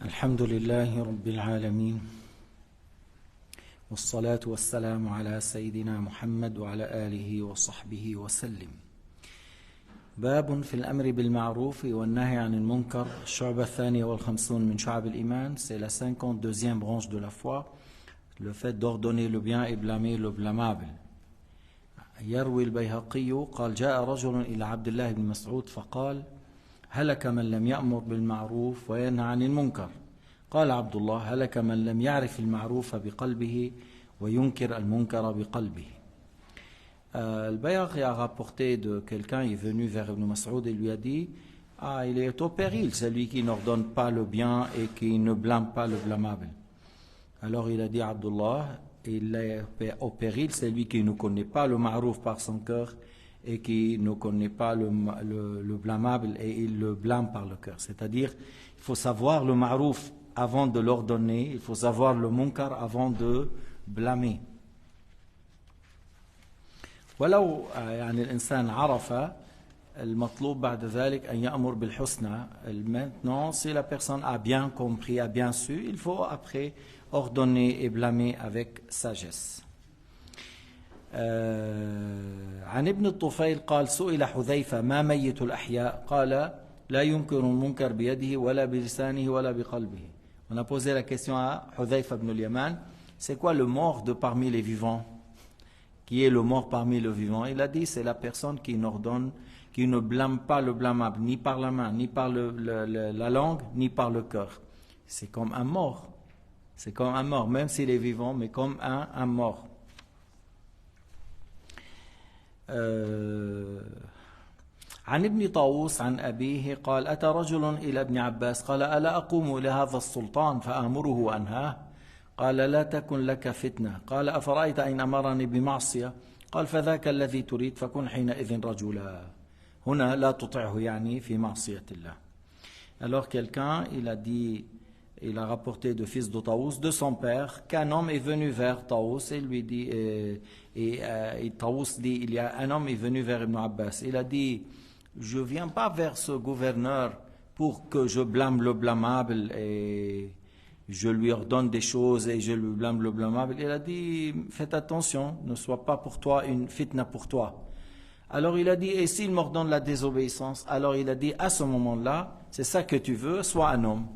الحمد لله رب العالمين والصلاة والسلام على سيدنا محمد وعلى آله وصحبه وسلم. باب في الأمر بالمعروف والنهي عن المنكر. الشعبة 52 من شعب الإيمان. C'est la 52e branche de la foi, le fait d'ordonner le bien et blâmer le blâmable. يروي البيهقي قال جاء رجل إلى عبد الله بن مسعود فقال هلك من لم يأمر بالمعروف وينهى عن المنكر. قال عبد الله هلك من لم يعرف المعروف بقلبه وينكر المنكر بقلبه. Le Bayhaqi a rapporté de quelqu'un, il est venu vers Ibn Mas'ud et lui a dit il est au péril celui qui n'ordonne pas le bien et qui ne blâme pas le blâmable. Alors il a dit Abdullah, il est au péril celui qui ne connaît pas le ma'rouf par son cœur et qui ne connaît pas le blâmable et il le blâme par le cœur. C'est-à-dire, il faut savoir le ma'rouf avant de l'ordonner, il faut savoir le munkar avant de blâmer. ولو يعني الإنسان عرف المطلوب بعد ذلك أن يأمر بالحسنى. Maintenant, si la personne a bien compris, a bien su, il faut après ordonner et blâmer avec sagesse. عن ابن الطفيل قال سئل حذيفة ما ميت الأحياء قال لا ينكر المنكر بيده ولا بلسانه ولا بقلبه. On a posé la question à Hudhayfa ibn al-Yaman, c'est quoi le mort de parmi les vivants? Qui est le mort parmi les vivants? Il a dit c'est la personne qui n'ordonne, qui ne blâme pas le blâmable, ni par la main, ni par la langue, ni par le cœur. C'est comme un mort. C'est comme un mort, même s'il est vivant, mais comme un mort. عن ابن طاووس عن أبيه قال أتى رجل إلى ابن عباس قال ألا أقوم إلى هذا السلطان فآمره وأنهاه قال لا تكن لك فتنة قال أفرأيت إن أمرني بمعصية قال فذاك الذي تريد فكن حينئذ رجلا. هنا لا تطعه يعني في معصية الله. Alors quelqu'un il a rapporté de fils de Taous, de son père, qu'un homme est venu vers Taous et lui dit, et Taous dit, il y a un homme est venu vers Ibn Abbas. Il a dit, je ne viens pas vers ce gouverneur pour que je blâme le blâmable et je lui ordonne des choses et je lui blâme le blâmable. Il a dit, faites attention, ne soit pas pour toi une fitna pour toi. Alors il a dit, et s'il m'ordonne la désobéissance? Alors il a dit, à ce moment-là, c'est ça que tu veux, sois un homme.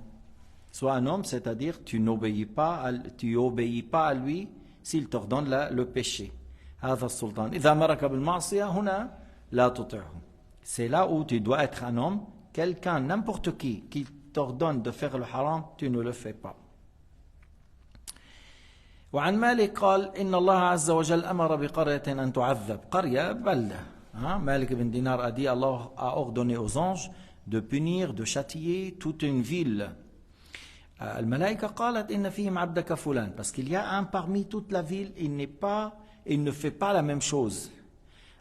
Sois un homme, c'est-à-dire tu n'obéis pas à lui s'il t'ordonne le péché. هذا السلطان إذا أمرك بالمعصية هنا لا تطعه. C'est là où tu dois être un homme, quelqu'un, n'importe qui t'ordonne de faire le haram, tu ne le fais pas. وعن مالك قال إن الله عز وجل أمر بقرية أن تعذب. قرية بلدة. Malik ibn Dinar a dit Allah a ordonné aux anges de punir, de châtier toute une ville. الملائكة قالت إن فيهم عبدك فلان, parce qu'il y a un parmi toute la ville, il ne fait pas la même chose.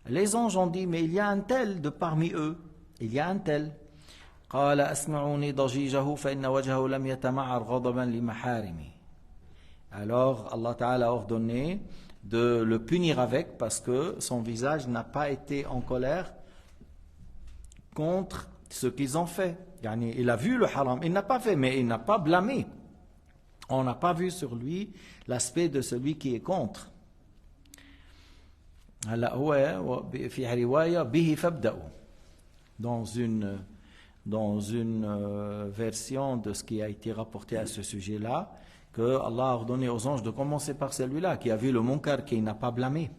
Les anges ont dit mais il y a un tel de parmi eux, il y a un tel. قال أسمعوني ضجيجه فإن وجهه لم يتمعر غضبا لمحارمه. Alors Allah Ta'ala a ordonné de le punir avec parce que son visage n'a pas été en colère contre ce qu'ils ont fait. Il a vu le haram, il n'a pas fait, mais il n'a pas blâmé. On n'a pas vu sur lui l'aspect de celui qui est contre. Dans une version de ce qui a été rapporté à ce sujet-là, que Allah a ordonné aux anges de commencer par celui-là qui a vu le munkar, qui n'a pas blâmé.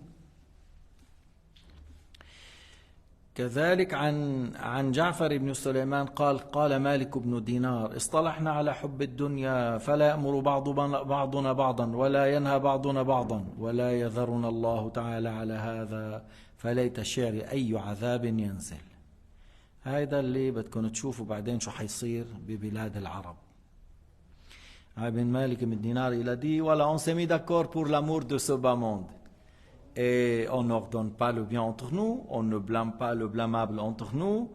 كذلك عن جعفر بن سليمان قال مالك بن دينار اصطلحنا على حب الدنيا فلا يأمر بعضنا بعضا ولا ينهى بعضنا بعضا ولا يذرنا الله تعالى على هذا فليت الشعر أي عذاب ينزل. هذا اللي بدكم تشوفوا بعدين شو حيصير ببلاد العرب. ابن مالك بن دينار il a dit voilà on s'est mis d'accord pour l'amour de ce bas monde. Et on n'ordonne pas le bien entre nous, on ne blâme pas le blâmable entre nous.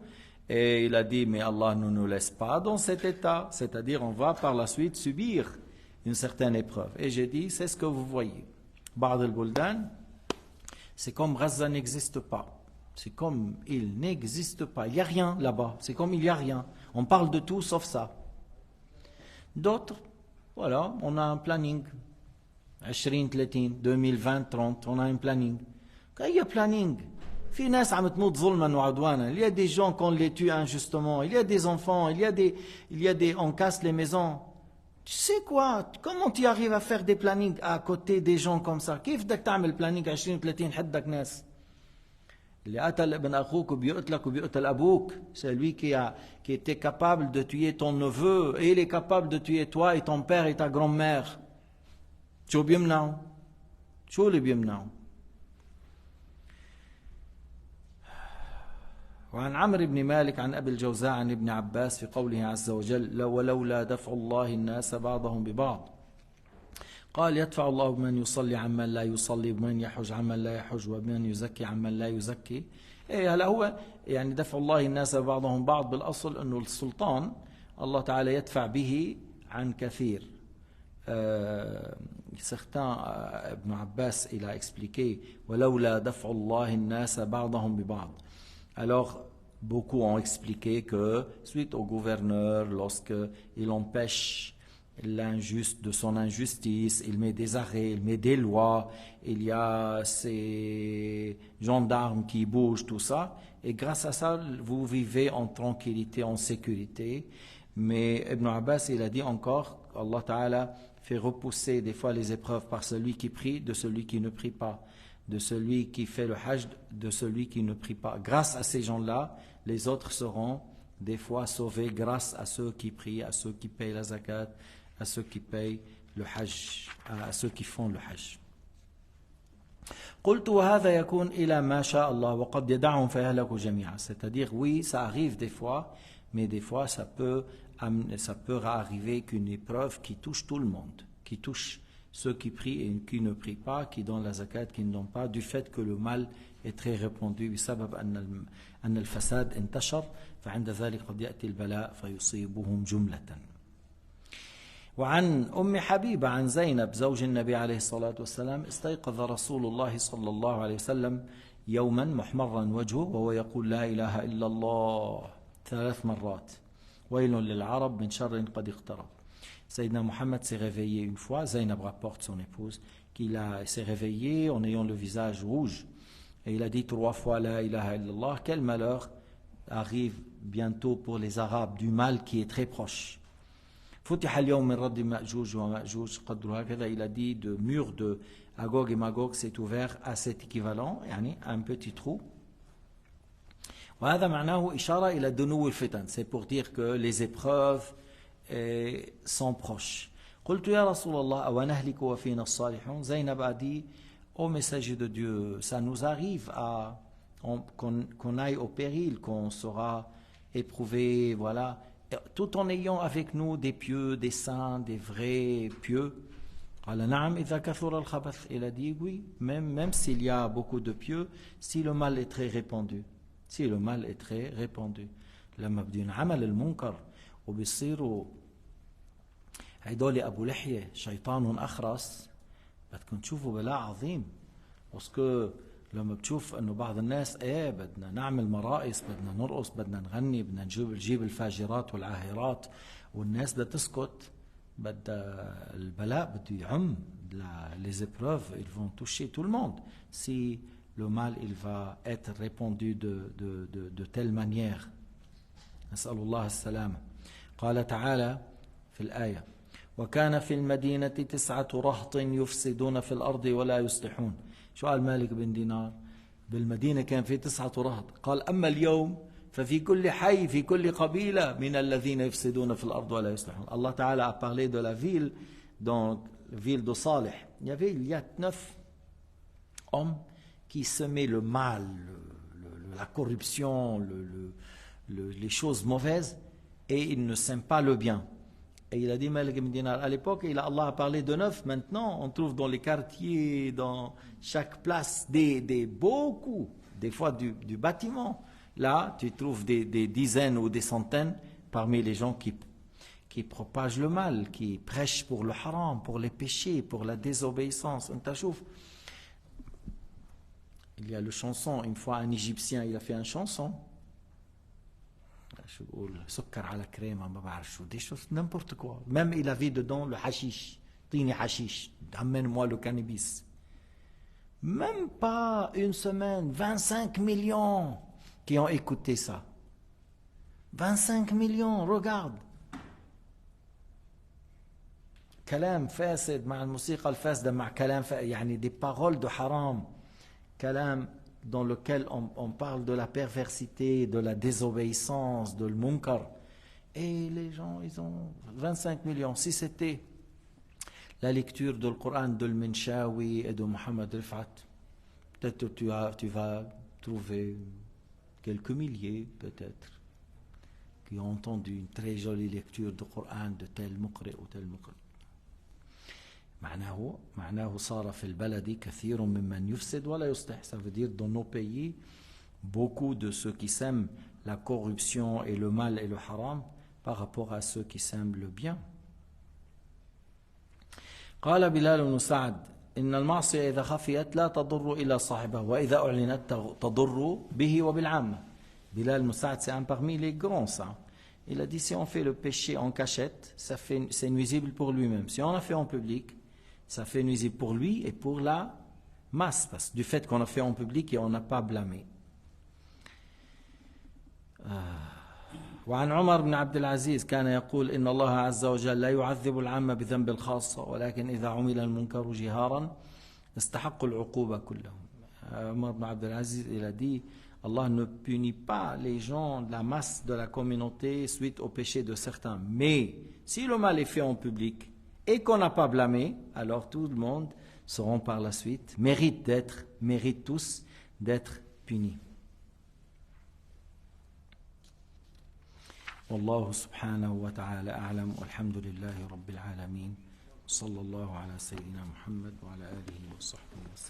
Et il a dit, mais Allah ne nous laisse pas dans cet état. C'est-à-dire, on va par la suite subir une certaine épreuve. Et j'ai dit, c'est ce que vous voyez. Ba'd al-Buldan, c'est comme Gaza n'existe pas. C'est comme il n'existe pas. Il n'y a rien là-bas. C'est comme il n'y a rien. On parle de tout sauf ça. D'autres, voilà, on a un planning. 2030 2020 30 on a un planning. Il y a planning. في ناس عم تموت ظلما وعدوانا. Il y a des gens qu'on les tue injustement. Il y a des enfants. Il y a des, on casse les maisons. Tu sais quoi? Comment tu arrives à faire des plannings à côté des gens comme ça? كيف بدك تعمل planning 20 30 حدك ناس؟ اللي قتل ابن اخوك وبيقتلك وبيقتل ابوك, c'est lui qui était capable de tuer ton neveu et il est capable de tuer toi et ton père et ta grand-mère. شو بيمنعوا؟ شو اللي بيمنعوا؟ وعن عمرو بن مالك عن أبي الجوزاء عن ابن عباس في قوله عز وجل ولولا دفع الله الناس بعضهم ببعض قال يدفع الله بمن يصلي عمن لا يصلي بمن يحج عمن لا يحج وبمن يزكي عمن لا يزكي. هلا هو يعني دفع الله الناس بعضهم بعض بالأصل أنه السلطان الله تعالى يدفع به عن كثير. Certains, Ibn Abbas, il a expliqué وَلَوْلَا دَفْعُ اللَّهِ النَّاسَ بَعْضَهُم بِبَعْضٍ. Alors, beaucoup ont expliqué que, suite au gouverneur, lorsqu'il empêche l'injuste de son injustice, il met des arrêts, il met des lois, il y a ces gendarmes qui bougent, tout ça, et grâce à ça, vous vivez en tranquillité, en sécurité. Mais Ibn Abbas, il a dit encore, Allah Ta'ala fait repousser des fois les épreuves par celui qui prie de celui qui ne prie pas, de celui qui fait le hajj de celui qui ne prie pas. Grâce à ces gens-là, les autres seront des fois sauvés grâce à ceux qui prient, à ceux qui payent la zakat, à ceux qui payent le hajj, à ceux qui font le hajj. قلت وهذا يكون إلى ما شاء الله وقد يدعهم فيهلكوا جميعا. C'est-à-dire, oui, ça arrive des fois, mais des fois ça peut arriver qu'une épreuve qui touche tout le monde, qui touche ceux qui prient et qui ne prient pas, qui donnent la zakat, qui ne donnent pas, du fait que le mal est très répandu بسبب أن الفساد انتشر فعند ذلك قد يأتي البلاء فيصيبهم جملة. وعن أم حبيبة عن زينب زوج النبي عليه الصلاة والسلام استيقظ رسول الله صلى الله عليه وسلم يوما محمرا وجهه وهو يقول لا إله إلا الله 3 مرات ويل للعرب من شر قد اقترب. Sayyidina Mohammed s'est réveillé une fois, Zaynab rapporte son épouse, s'est réveillé en ayant le visage rouge et il a dit 3 fois la ilaha illallah. Quel malheur arrive bientôt pour les Arabes du mal qui est très proche. فتح اليوم من رد مأجوج ومأجوج قدر هكذا. Il a dit de mur de Agog et Magog s'est ouvert à cet équivalent, يعني un petit trou. وهذا معناه إشارة إلى دنو الفتن. C'est pour dire que les épreuves sont proches. قلت يا رسول الله أو نهلك وفينا الصالحون. Zaynab a dit ô messager de Dieu, ça nous arrive qu'on aille au péril, qu'on sera éprouvé, voilà, tout en ayant avec nous des pieux, des saints, des vrais pieux. قال نعم إذا كثر الخبث. Il a dit oui, même s'il y a beaucoup de pieux, si le mal est très répandu. Si le mal est très répandu. لما بده ينعمل المنكر وبيصيروا هيدول أبو لحية شيطان أخرس, بدكم تشوفوا بلاء عظيم. باسكو لما بتشوف انه بعض الناس بدنا نعمل مرائس, بدنا نرقص, بدنا نغني, بدنا نجيب الفاجرات والعاهرات, والناس بدها تسكت, بدها البلاء بده يعم, les épreuves ils vont toucher tout le monde si le mal il va être répandu de telle manière. نسأل الله السلامة. قال تعالى في الآية وكان في المدينة 9 رهط يفسدون في الأرض ولا يصلحون. شو قال مالك بن دينار؟ بالمدينة كان في 9 رهط. قال أما اليوم ففي كل حي في كل قبيلة من الذين يفسدون في الأرض ولا يصلحون. Allah Ta'ala a parlé de la ville, donc la ville de Salih. Il y a 9 hommes qui semaient le mal, la corruption, les choses mauvaises, et ils ne s'aiment pas le bien. Et il a dit Malik ibn Dinar, à l'époque, Allah a parlé de 9, maintenant on trouve dans les quartiers, dans chaque place, beaucoup, des fois du bâtiment. Là, tu trouves des dizaines ou des centaines parmi les gens qui propagent le mal, qui prêchent pour le haram, pour les péchés, pour la désobéissance. Il y a le chanson, une fois un Égyptien, il a fait une chanson. شو بقول سكر على كريمة ما بعرف شو دي شو n'importe quoi. Même il avait dedans le hashish. طيني حشيش. Amène-moi le cannabis. Même pas une semaine, 25 millions qui ont écouté ça. 25 millions, regarde. كلام فاسد مع الموسيقى الفاسدة مع كلام يعني des paroles de haram. كلام dans lequel on parle de la perversité, de la désobéissance, de le munkar. Et les gens, ils ont 25 millions. Si c'était la lecture du Coran de Al-Minshawi et de Mohammed Rifat, peut-être tu vas trouver quelques milliers, peut-être, qui ont entendu une très jolie lecture du Coran de tel muqri ou tel muqri. معناه صار في البلد كثير ممن يفسد ولا يصلح. Ça veut dire dans nos pays, beaucoup de ceux qui sèment la corruption et le mal et le haram par rapport à ceux qui sèment le bien. قال بلال بن سعد إن المعصية إذا خفيت لا تضر إلا صاحبها وإذا أعلنت تضر به وبالعامة. Bilal بن سعد c'est un parmi les grands ça. Il a dit si on fait le péché en cachette, c'est nuisible pour lui-même. Si on a fait en public, ça fait nuisible pour lui et pour la masse, parce que du fait qu'on a fait en public et on n'a pas blâmé. وعن عمر بن عبد العزيز كان يقول إن الله عز وجل لا يعذب العامة بذنب الخاصة ولكن إذا عمل المنكر جهارا استحقوا العقوبة كلهم. عمر بن عبد العزيز il a dit Allah ne punit pas les gens de la masse de la communauté suite au péché de certains. Mais si le mal est fait en public et qu'on n'a pas blâmé, alors tout le monde seront par la suite, méritent tous d'être punis. والله سبحانه وتعالى أعلم والحمد لله رب العالمين صلى الله على سيدنا محمد وعلى آله وصحبه وسلم.